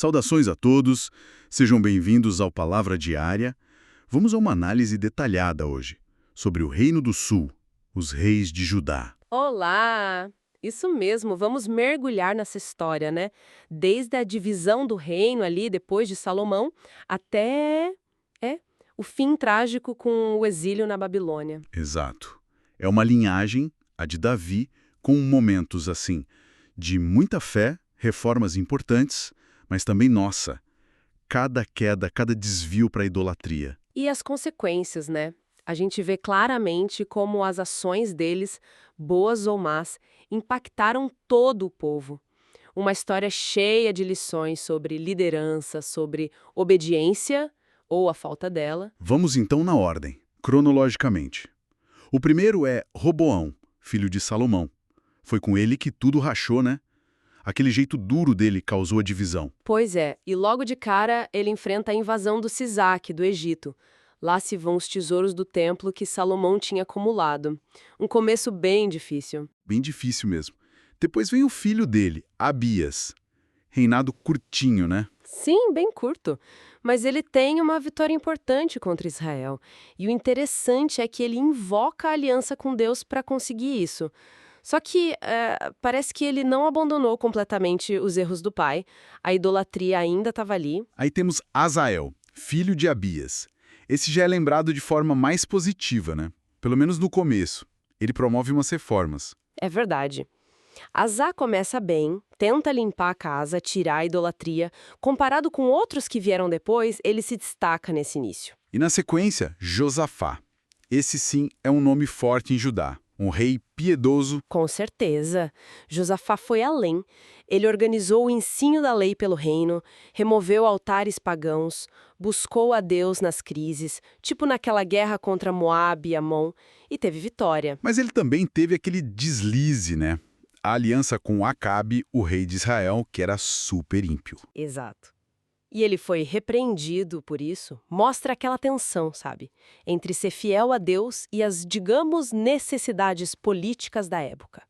Saudações a todos, sejam bem-vindos ao Palavra Diária. Vamos a uma análise detalhada hoje sobre o Reino do Sul, os reis de Judá. Olá! Isso mesmo, vamos mergulhar nessa história, né? Desde a divisão do reino ali, depois de Salomão, até o fim trágico com o exílio na Babilônia. Exato. É uma linhagem, a de Davi, com momentos assim, de muita fé, reformas importantes, mas também, nossa, cada queda, cada desvio para a idolatria. E as consequências, né? A gente vê claramente como as ações deles, boas ou más, impactaram todo o povo. Uma história cheia de lições sobre liderança, sobre obediência ou a falta dela. Vamos então na ordem, cronologicamente. O primeiro é Roboão, filho de Salomão. Foi com ele que tudo rachou, né? Aquele jeito duro dele causou a divisão. Pois é, e logo de cara ele enfrenta a invasão do Sisaque, do Egito. Lá se vão os tesouros do templo que Salomão tinha acumulado. Um começo bem difícil. Bem difícil mesmo. Depois vem o filho dele, Abias. Reinado curtinho, né? Sim, bem curto. Mas ele tem uma vitória importante contra Israel. E o interessante é que ele invoca a aliança com Deus para conseguir isso. Só que parece que ele não abandonou completamente os erros do pai. A idolatria ainda estava ali. Aí temos Azael, filho de Abias. Esse já é lembrado de forma mais positiva, né? Pelo menos no começo. Ele promove umas reformas. É verdade. Azá começa bem, tenta limpar a casa, tirar a idolatria. Comparado com outros que vieram depois, ele se destaca nesse início. E na sequência, Josafá. Esse sim é um nome forte em Judá. Um rei piedoso. Com certeza. Josafá foi além. Ele organizou o ensino da lei pelo reino, removeu altares pagãos, buscou a Deus nas crises, tipo naquela guerra contra Moabe e Amon, e teve vitória. Mas ele também teve aquele deslize, né? A aliança com Acabe, o rei de Israel, que era super ímpio. Exato. E ele foi repreendido por isso, mostra aquela tensão, sabe? Entre ser fiel a Deus e as, digamos, necessidades políticas da época.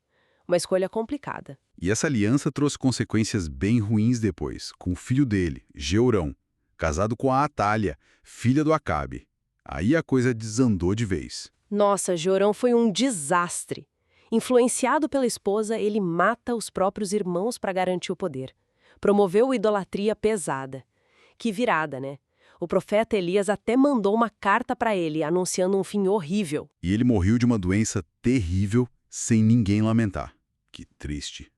Uma escolha complicada. E essa aliança trouxe consequências bem ruins depois, com o filho dele, Jeurão, casado com a Atália, filha do Acabe. Aí a coisa desandou de vez. Nossa, Jorão foi um desastre. Influenciado pela esposa, ele mata os próprios irmãos para garantir o poder. Promoveu idolatria pesada. Que virada, né? O profeta Elias até mandou uma carta para ele, anunciando um fim horrível. E ele morreu de uma doença terrível, sem ninguém lamentar. Que triste.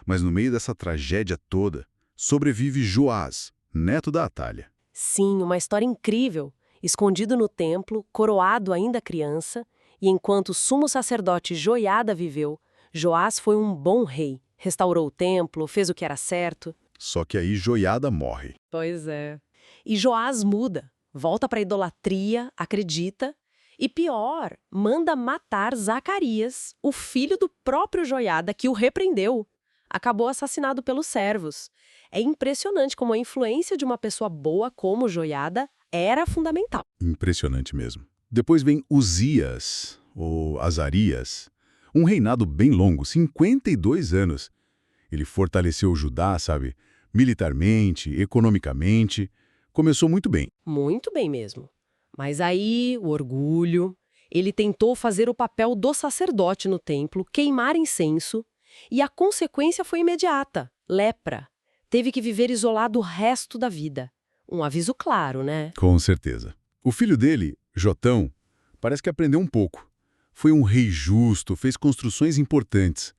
Mas no meio dessa tragédia toda, sobrevive Joás, neto da Atália. Sim, uma história incrível. Escondido no templo, coroado ainda criança, e enquanto o sumo sacerdote Joiada viveu, Joás foi um bom rei. Restaurou o templo, fez o que era certo. Só que aí Joiada morre. Pois é. E Joás muda, volta para a idolatria, acredita, e pior, manda matar Zacarias, o filho do próprio Joiada, que o repreendeu. Acabou assassinado pelos servos. É impressionante como a influência de uma pessoa boa como Joiada era fundamental. Impressionante mesmo. Depois vem Uzias, ou Azarias, um reinado bem longo, 52 anos. Ele fortaleceu Judá, sabe? Militarmente, economicamente. Começou muito bem. Muito bem mesmo. Mas aí, o orgulho. Ele tentou fazer o papel do sacerdote no templo, queimar incenso, e a consequência foi imediata: lepra. Teve que viver isolado o resto da vida. Um aviso claro, né? Com certeza. O filho dele, Jotão, parece que aprendeu um pouco. Foi um rei justo, fez construções importantes.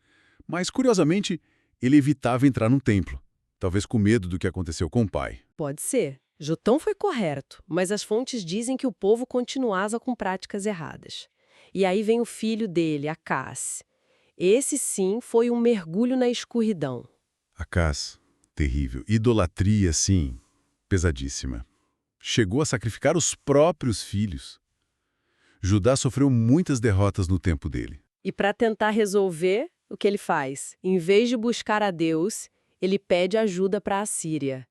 Mas, curiosamente, ele evitava entrar no templo. Talvez com medo do que aconteceu com o pai. Pode ser. Jotão foi correto, mas as fontes dizem que o povo continuava com práticas erradas. E aí vem o filho dele, Acás. Esse sim foi um mergulho na escuridão. Acás, terrível. Idolatria, sim, pesadíssima. Chegou a sacrificar os próprios filhos. Judá sofreu muitas derrotas no tempo dele. E para tentar resolver, o que ele faz? Em vez de buscar a Deus, ele pede ajuda para a Síria.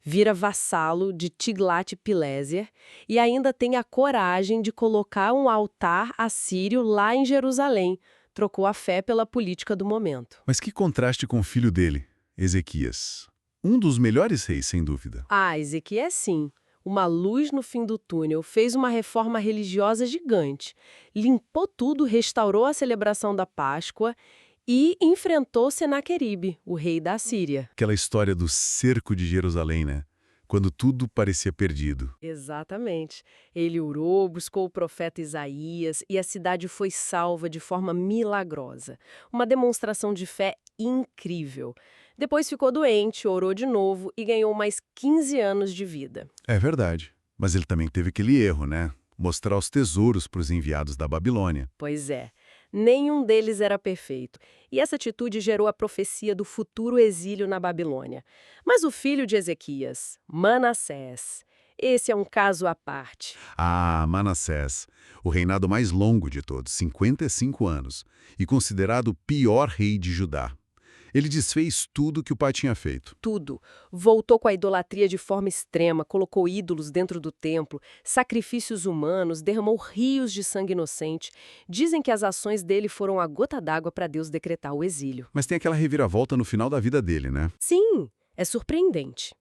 Vira vassalo de Tiglat-Pileser e ainda tem a coragem de colocar um altar assírio lá em Jerusalém. Trocou a fé pela política do momento. Mas que contraste com o filho dele, Ezequias. Um dos melhores reis, sem dúvida. Ezequias, sim. Uma luz no fim do túnel, fez uma reforma religiosa gigante, limpou tudo, restaurou a celebração da Páscoa e enfrentou Senaqueribe, o rei da Síria. Aquela história do cerco de Jerusalém, né? Quando tudo parecia perdido. Exatamente. Ele orou, buscou o profeta Isaías e a cidade foi salva de forma milagrosa. Uma demonstração de fé incrível. Depois ficou doente, orou de novo e ganhou mais 15 anos de vida. É verdade. Mas ele também teve aquele erro, né? Mostrar os tesouros para os enviados da Babilônia. Pois é, nenhum deles era perfeito. E essa atitude gerou a profecia do futuro exílio na Babilônia. Mas o filho de Ezequias, Manassés, esse é um caso à parte. Manassés, o reinado mais longo de todos, 55 anos, e considerado o pior rei de Judá. Ele desfez tudo que o pai tinha feito. Tudo. Voltou com a idolatria de forma extrema, colocou ídolos dentro do templo, sacrifícios humanos, derramou rios de sangue inocente. Dizem que as ações dele foram a gota d'água para Deus decretar o exílio. Mas tem aquela reviravolta no final da vida dele, né? Sim, é surpreendente.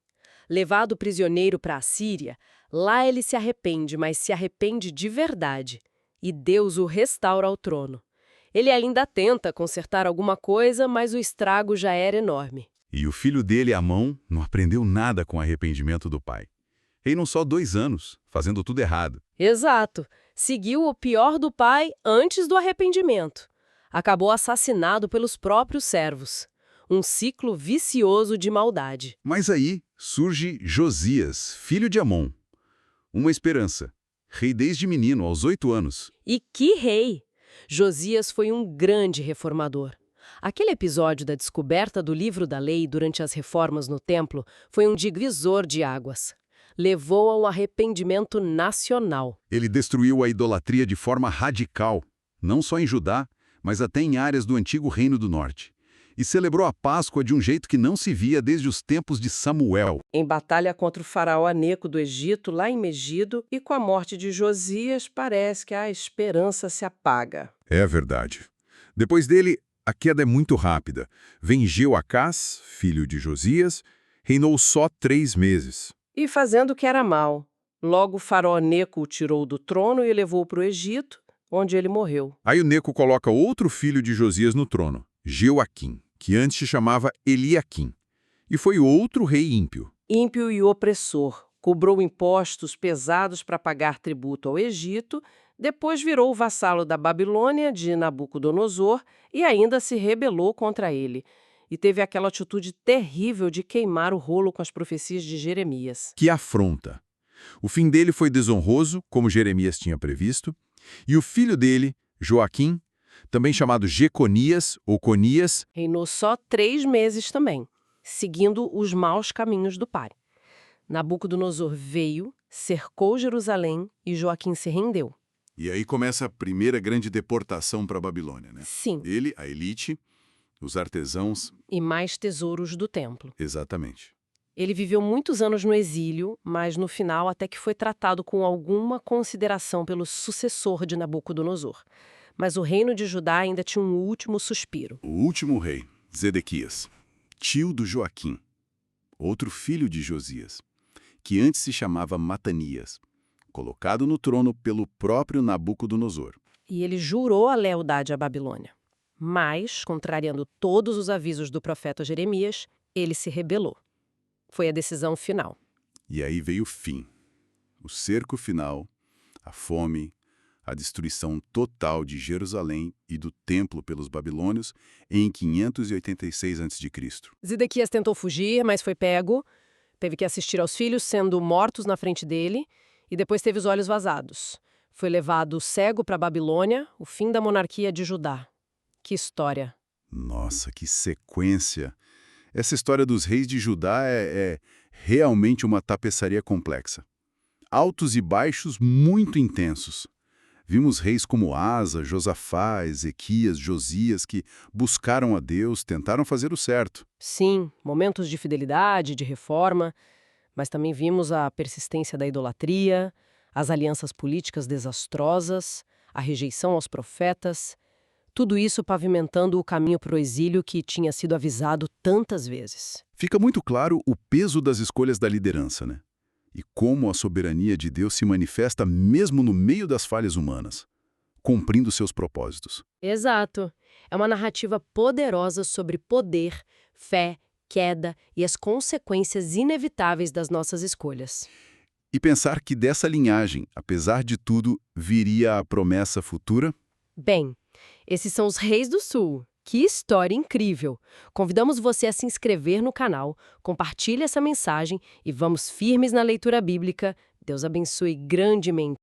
Levado prisioneiro para a Síria, lá ele se arrepende, mas se arrepende de verdade. E Deus o restaura ao trono. Ele ainda tenta consertar alguma coisa, mas o estrago já era enorme. E o filho dele, Amon, não aprendeu nada com o arrependimento do pai. Reinou só 2 anos, fazendo tudo errado. Exato. Seguiu o pior do pai antes do arrependimento. Acabou assassinado pelos próprios servos. Um ciclo vicioso de maldade. Mas aí surge Josias, filho de Amon. Uma esperança. Rei desde menino, aos 8 anos. E que rei! Josias foi um grande reformador. Aquele episódio da descoberta do livro da lei durante as reformas no templo foi um divisor de águas. Levou a um arrependimento nacional. Ele destruiu a idolatria de forma radical, não só em Judá, mas até em áreas do antigo Reino do Norte. E celebrou a Páscoa de um jeito que não se via desde os tempos de Samuel. Em batalha contra o faraó Neco do Egito, lá em Megido, e com a morte de Josias, parece que a esperança se apaga. É verdade. Depois dele, a queda é muito rápida. Vem Jeoacás, filho de Josias, reinou só 3 meses. E fazendo o que era mal. Logo o faraó Neco o tirou do trono e levou para o Egito, onde ele morreu. Aí o Neco coloca outro filho de Josias no trono, Jeoaquim, que antes se chamava Eliaquim, e foi outro rei ímpio. Ímpio e opressor, cobrou impostos pesados para pagar tributo ao Egito, depois virou o vassalo da Babilônia de Nabucodonosor e ainda se rebelou contra ele. E teve aquela atitude terrível de queimar o rolo com as profecias de Jeremias. Que afronta. O fim dele foi desonroso, como Jeremias tinha previsto, e o filho dele, Joaquim, também chamado Jeconias ou Conias, reinou só 3 meses também, seguindo os maus caminhos do pai. Nabucodonosor veio, cercou Jerusalém e Joaquim se rendeu. E aí começa a primeira grande deportação para a Babilônia, né? Sim. Ele, a elite, os artesãos... E mais tesouros do templo. Exatamente. Ele viveu muitos anos no exílio, mas no final até que foi tratado com alguma consideração pelo sucessor de Nabucodonosor. Mas o reino de Judá ainda tinha um último suspiro. O último rei, Zedequias, tio do Joaquim, outro filho de Josias, que antes se chamava Matanias, colocado no trono pelo próprio Nabucodonosor. E ele jurou a lealdade à Babilônia. Mas, contrariando todos os avisos do profeta Jeremias, ele se rebelou. Foi a decisão final. E aí veio o fim. O cerco final, a fome, a destruição total de Jerusalém e do templo pelos babilônios em 586 a.C. Zedequias tentou fugir, mas foi pego. Teve que assistir aos filhos sendo mortos na frente dele e depois teve os olhos vazados. Foi levado cego para a Babilônia, o fim da monarquia de Judá. Que história! Nossa, que sequência! Essa história dos reis de Judá é realmente uma tapeçaria complexa. Altos e baixos muito intensos. Vimos reis como Asa, Josafá, Ezequias, Josias, que buscaram a Deus, tentaram fazer o certo. Sim, momentos de fidelidade, de reforma, mas também vimos a persistência da idolatria, as alianças políticas desastrosas, a rejeição aos profetas. Tudo isso pavimentando o caminho para o exílio que tinha sido avisado tantas vezes. Fica muito claro o peso das escolhas da liderança, né? E como a soberania de Deus se manifesta mesmo no meio das falhas humanas, cumprindo seus propósitos. Exato. É uma narrativa poderosa sobre poder, fé, queda e as consequências inevitáveis das nossas escolhas. E pensar que dessa linhagem, apesar de tudo, viria a promessa futura? Bem, esses são os Reis do Sul. Que história incrível! Convidamos você a se inscrever no canal, compartilhe essa mensagem e vamos firmes na leitura bíblica. Deus abençoe grandemente.